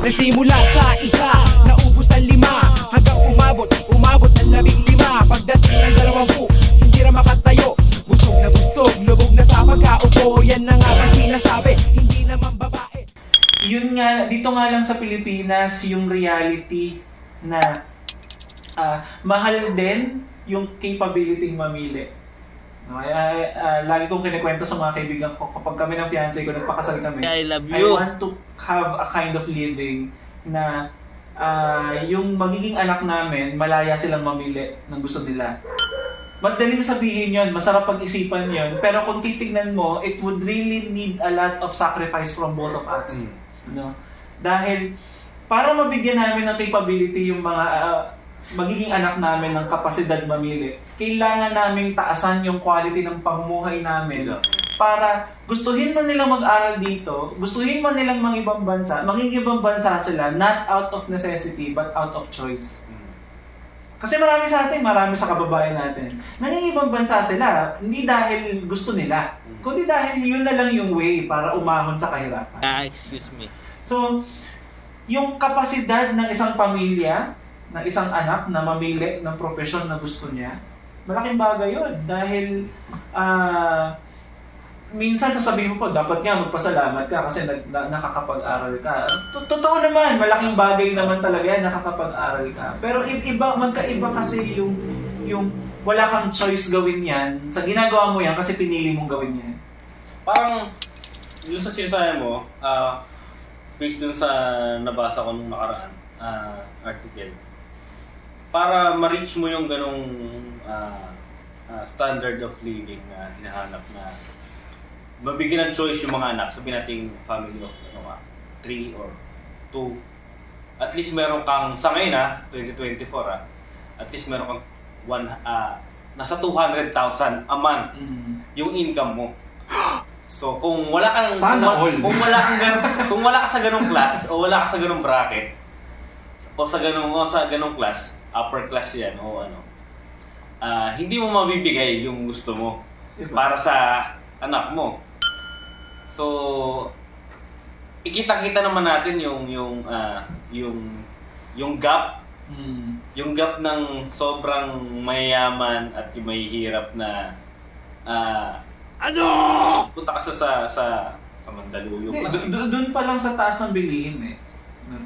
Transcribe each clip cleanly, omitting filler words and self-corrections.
Nagsimula sa isa, naubos ang 5, hanggang umabot ng 15. Pagdating ng 20, hindi na makatayo. Busog na busog, lubog na sa pagkaupo. Yan na nga ba sinasabi, hindi naman babae. Yun nga, dito nga lang sa Pilipinas, yung reality na mahal din yung capability mamili. Lagi kong kinikwento sa mga kaibigan ko kapag kami ng fiancé ko, nagpakasal kami. I love you. I want to have a kind of living na yung magiging anak namin, malaya silang mamili ng gusto nila. Madaling sabihin yun, masarap pag-isipan yun, pero kung titignan mo, it would really need a lot of sacrifice from both of us. No? Dahil para mabigyan namin ng capability yung mga magiging anak namin ng kapasidad mamili, kailangan naming taasan yung quality ng pamumuhay namin. Para gustuhin mo nilang mag-aral dito, gustuhin mo nilang mangibang bansa sila, not out of necessity, but out of choice. Kasi marami sa atin, marami sa kababayan natin, nangingibang bansa sila, hindi dahil gusto nila, kundi dahil yun na lang yung way para umahon sa kahirapan. Excuse me. So, yung kapasidad ng isang pamilya, ng isang anak na mamili ng profesyon na gusto niya, malaking bagay yun. Dahil, minsan sasabihin mo po, dapat nga magpasalamat ka kasi nakakapag-aral ka. Totoo naman, malaking bagay naman talaga yan, nakakapag-aral ka. Pero magkaiba kasi yung wala kang choice gawin yan, sa ginagawa mo yan kasi pinili mong gawin yan. Parang, yung sa sinasabi mo, based dun sa nabasa ko nung nakaraan article, para ma-reach mo yung ganong standard of living na hinahanap na mabigyan ng choice yung mga anak, sabihin natin family of 3 or 2, at least meron kang, sa ngayon 2024 at least meron kang nasa 200,000 a month yung income mo. So kung wala kang kung wala ka sa ganung class o wala ka sa ganung bracket o sa ganung class, upper class yan o hindi mo mabibigay yung gusto mo para sa anak mo. So ikita-kita naman natin yung gap. Yung gap ng sobrang mayayaman at yung mahihirap na punta ka sa Mandaluyong. Doon pa lang sa taas ng bilihin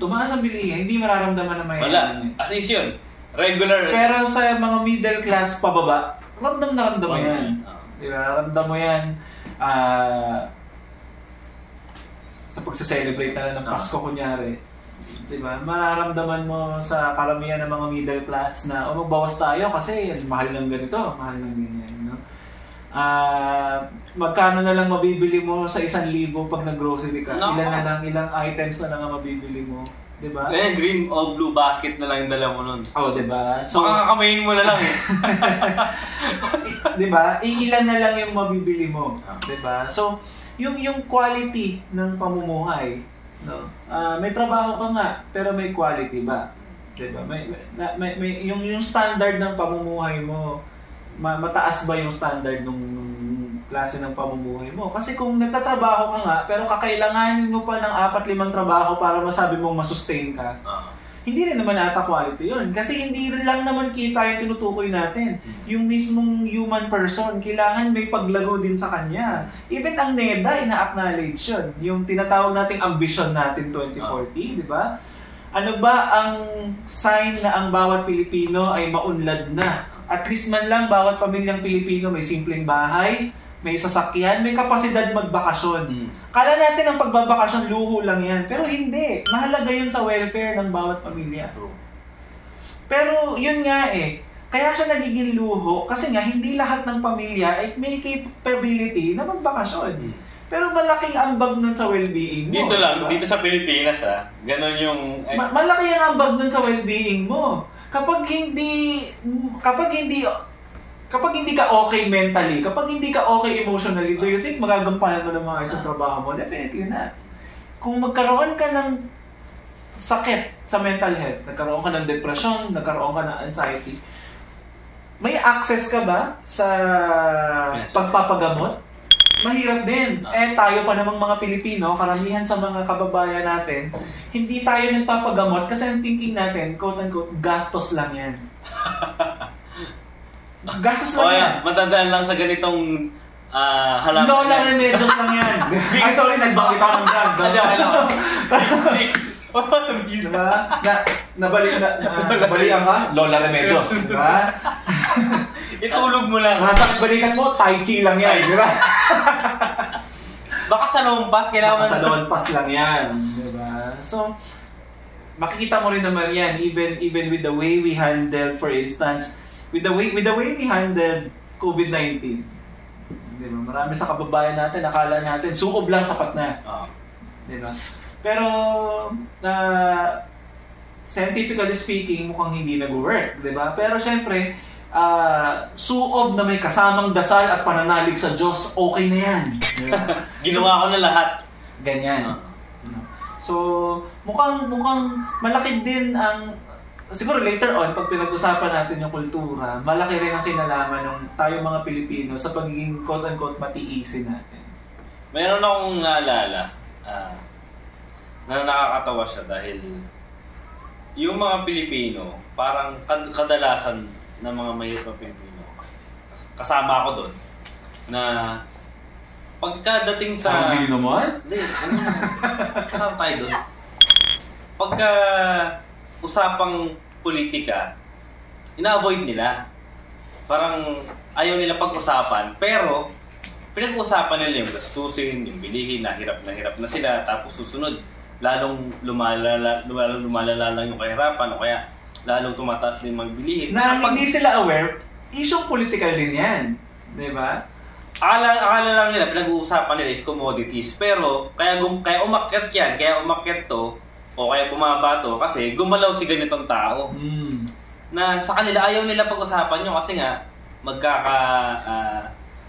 tumaas ang bilihin, hindi mararamdaman na mayayaman. Wala. As is yun. Regular. Pero sa mga middle class pababa, ramdam mo yan. Diba? Ramdam mo yan sa pagsa-celebrate na ng Pasko kunyari. Diba? Mararamdaman mo sa karamihan ng mga middle class na magbawas tayo kasi mahal ng ganito, mahal ng ganyan. No? Magkano na lang mabibili mo sa 1,000 pag nag-grocery ka? Ilang items na lang ang mabibili mo? Diba? Green o blue basket na lang yung dala mo nun. Diba? So, makakamayin mo na lang Diba? Ilan na lang yung mabibili mo. Diba? So, yung quality ng pamumuhay, no? May trabaho ka nga, pero may quality ba? Diba? Yung standard ng pamumuhay mo, mataas ba yung standard ng klase ng pamumuhay mo? Kasi kung nagtatrabaho ka nga, pero kakailanganin mo pa ng 4-5 trabaho para masabi mong masustain ka, hindi rin naman ata quality yun. Kasi hindi rin lang naman kita yung tinutukoy natin. Yung mismong human person, kailangan may paglago din sa kanya. Even ang NEDA, ina-acknowledge yun. Yung tinatawag nating ambition natin 2040, di ba? Ano ba ang sign na ang bawat Pilipino ay maunlad na? At least man lang bawat pamilyang Pilipino may simpleng bahay, may sasakyan, may kapasidad magbakasyon. Kala natin ang pagbabakasyon luho lang yan, pero hindi. Mahalaga yun sa welfare ng bawat pamilya. Pero yun nga kaya siya nagiging luho kasi nga hindi lahat ng pamilya ay may capability na magbakasyon. Pero malaking ambag nun sa well-being mo. Dito lang, dito sa Pilipinas ganon yung malaki ang ambag nun sa well-being mo. Kapag hindi ka okay mentally, kapag hindi ka okay emotionally, do you think magagampanan mo ng mga isang trabaho mo? Definitely not. Kung magkaroon ka ng sakit sa mental health, nagkaroon ka ng depression, nagkaroon ka ng anxiety, may access ka ba sa pagpapagamot? mahirap din. Tayo pa namang mga Pilipino, karamihan sa mga kababayan natin, hindi tayo nagpapagamot kasi ang thinking natin, quote-unquote, gastos lang yan. Gastos lang yan. Matandaan lang sa ganitong halaman. Lola Remedios lang yan. Ay, sorry, nagbakit ako ng brand. Diba? Nabalikan ka? Lola Remedios. Diba? Itulog mo lang. Nasa balikan mo, Tai Chi lang yan. Diba? Baka sa lompas, kailangan... Baka sa lompas lang yan. Diba? So, makikita mo rin naman yan, even with the way we handle, for instance, with the way we handle COVID-19. Diba? Marami sa kababayan natin, akala natin, sukob lang sapat na. Diba? Pero, scientifically speaking, mukhang hindi nag-work. Diba? Pero syempre, suob na may kasamang dasal at pananalig sa Diyos, okay na yan. Diba? Ginawa ko na lahat. Ganyan. So, mukhang malaki din ang... Siguro later on, pag pinag-usapan natin yung kultura, malaki rin ang kinalaman ng tayo mga Pilipino sa pagiging quote-unquote matiisin natin. Meron akong naalala na nakakatawa siya dahil yung mga Pilipino, parang kadalasan ng mga mahirap na Pilipino, kasama ako doon, na pagkadating sa... Hindi naman? Hindi, kasama tayo doon. Pagka usapang politika, ina-avoid nila. Parang ayaw nila pag-usapan, pero pinag-uusapan nila yung gastusin, yung bilihin, na hirap na sila, tapos susunod, lalong lumalala lang yung kahirapan, o kaya lalong tumataas din magbilihin. Na hindi sila aware, isyong political din yan. Diba? Akala lang nila, pinag-uusapan nila is commodities, pero kaya umakyat yan, kaya umakyat to, o kaya bumaba to kasi gumalaw si ganitong tao. Na sa kanila ayaw nila pag-usapan nyo kasi nga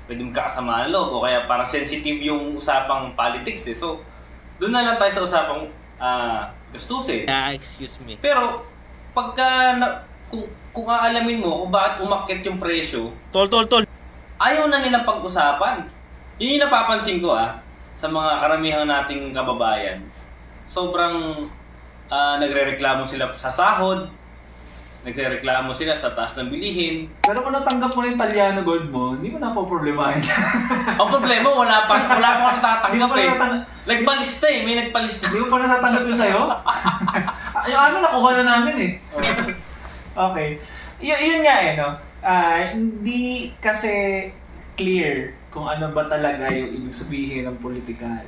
pwede magkakasama ng loob o kaya parang sensitive yung usapang politics eh. So, doon na lang tayo sa usapang gastusin. Excuse me. Pero, kung aalamin mo kung bakit umakyat yung presyo, Tol. ayaw na nilang pag-usapan. Yun yung napapansin ko sa mga karamihan nating kababayan. Sobrang nagrereklamo sila sa sahod, nagrereklamo sila sa taas ng bilihin. Pero kung natanggap mo yung Italiano Gold mo, hindi mo na po problemahin. Ang problema, wala pa akong natatanggap eh. Nagpalista eh, may nagpalista. Hindi mo pa natatanggap yung sa'yo? Yung amin, nakuha na namin eh. Okay. Yun nga eh, no? Hindi kasi clear kung ano ba talaga yung ibig sabihin ng politikal.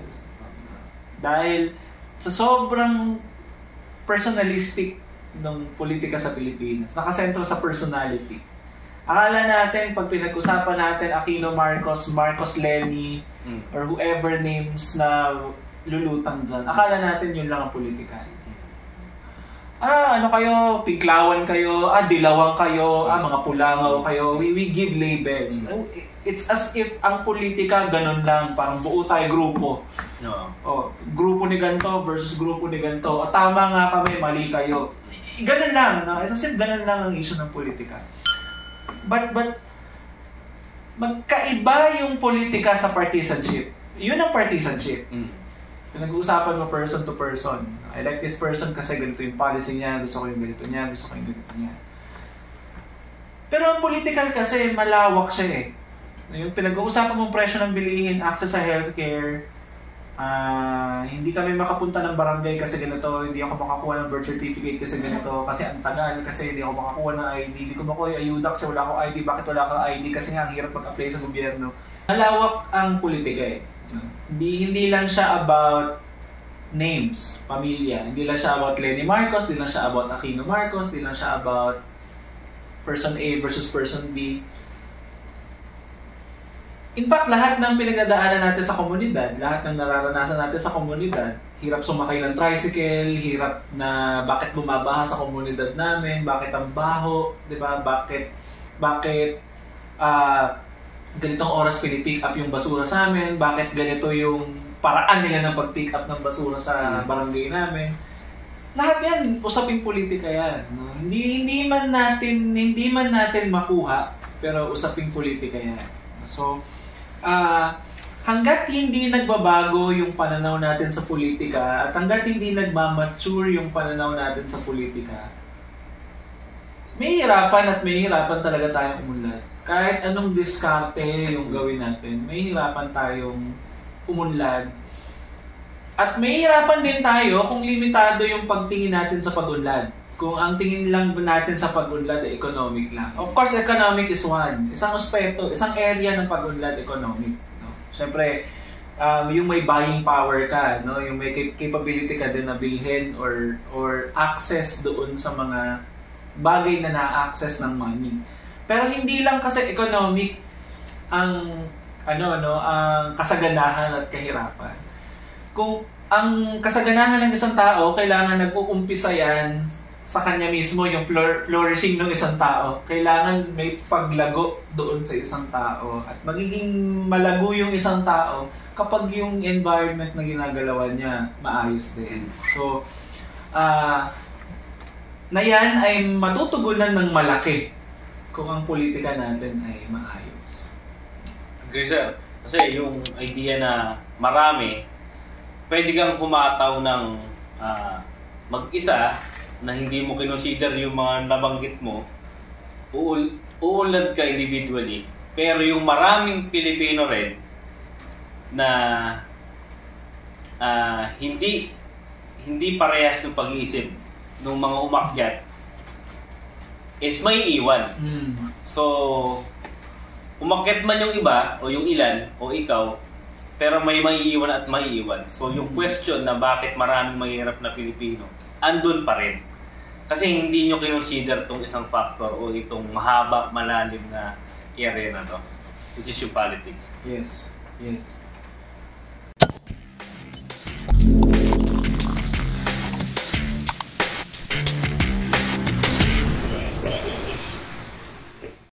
Dahil sa sobrang personalistic ng politika sa Pilipinas, nakasentro sa personality. Akala natin, pag pinag-usapan natin Aquino Marcos, Marcos Lenny, or whoever names na lulutang dyan, akala natin yun lang ang politikal. Ano kayo, pinklawan kayo, dilawang kayo, mga pulangaw kayo, we give labels. It's as if ang politika ganun lang, parang buo tayo grupo. No. Grupo ni ganto versus grupo ni ganto. Tama nga kami, mali kayo. Ganun lang, no? It's as if ganun lang ang issue ng politika. But magkaiba yung politika sa partisanship. Yun ang partisanship. Pinag-uusapan mo person to person. I like this person kasi ganito yung policy niya, gusto ko yung ganito niya, gusto ko yung ganito niya. Pero ang political kasi malawak siya eh. Yung pinag-uusapan mong presyo ng bilihin, access sa healthcare, hindi kami makapunta ng barangay kasi ganito, hindi ako makakuha ng birth certificate kasi ganito, kasi ang tagal, kasi hindi ako makakuha ng ID, hindi ko makuha yung ayuda kasi wala akong ID, bakit wala akong ID? Kasi nga ang hirap mag-apply sa gobyerno. Malawak ang politika eh. Hindi lang siya about names, pamilya. Hindi lang siya about Lenny Marcos, hindi lang siya about Aquino Marcos, hindi lang siya about person A versus person B. In fact, lahat ng pinagdadaanan natin sa komunidad, lahat ng nararanasan natin sa komunidad, hirap sumakay ng tricycle, hirap na bakit bumabaha sa komunidad namin, bakit ang baho, di ba? Bakit ganitong oras pinipick up yung basura sa amin, bakit ganito yung paraan nila ng pag-pick up ng basura sa barangay namin. Lahat yan, usaping politika yan. No? Hindi man natin makuha, pero usaping politika yan. So, hanggat hindi nagbabago yung pananaw natin sa politika at hanggat hindi nagmamature yung pananaw natin sa politika, may hirapan talaga tayong umunlad. Kahit anong diskarte yung gawin natin, may hirapan tayong umunlad. At may hirapan din tayo kung limitado yung pagtingin natin sa pag-unlad. Kung ang tingin lang natin sa pag-unlad ay economic lang. Of course, economic is one. Isang aspeto, isang area ng pag-unlad, economic. No? Siyempre, yung may buying power ka, no? Yung may capability ka din na bilhin or access doon sa mga bagay na na-access ng money. Pero hindi lang kasi economic ang ang kasaganahan at kahirapan. Kung ang kasaganahan ng isang tao, kailangan nag-uumpisa yan sa kanya mismo, yung flourishing ng isang tao. Kailangan may paglago doon sa isang tao. At magiging malago yung isang tao kapag yung environment na ginagalawan niya maayos din. So, na yan ay matutugunan ng malaki kung ang politika natin ay maayos. Agree, sir. Kasi yung idea na marami, pwede kang humataw ng mag-isa na hindi mo kinonsider yung mga nabanggit mo, uunlad ka individually. Pero yung maraming Pilipino rin na hindi parehas ng pag-iisip ng mga umakyat is may iwan. So, umakyat man yung iba o yung ilan o ikaw, pero may maiiwan at maiiwan. So, yung question na bakit maraming mahirap na Pilipino, andun pa rin. Kasi hindi nyo kinonsider itong isang factor o itong mahaba, malalim na area na to, which is yung politics. Yes.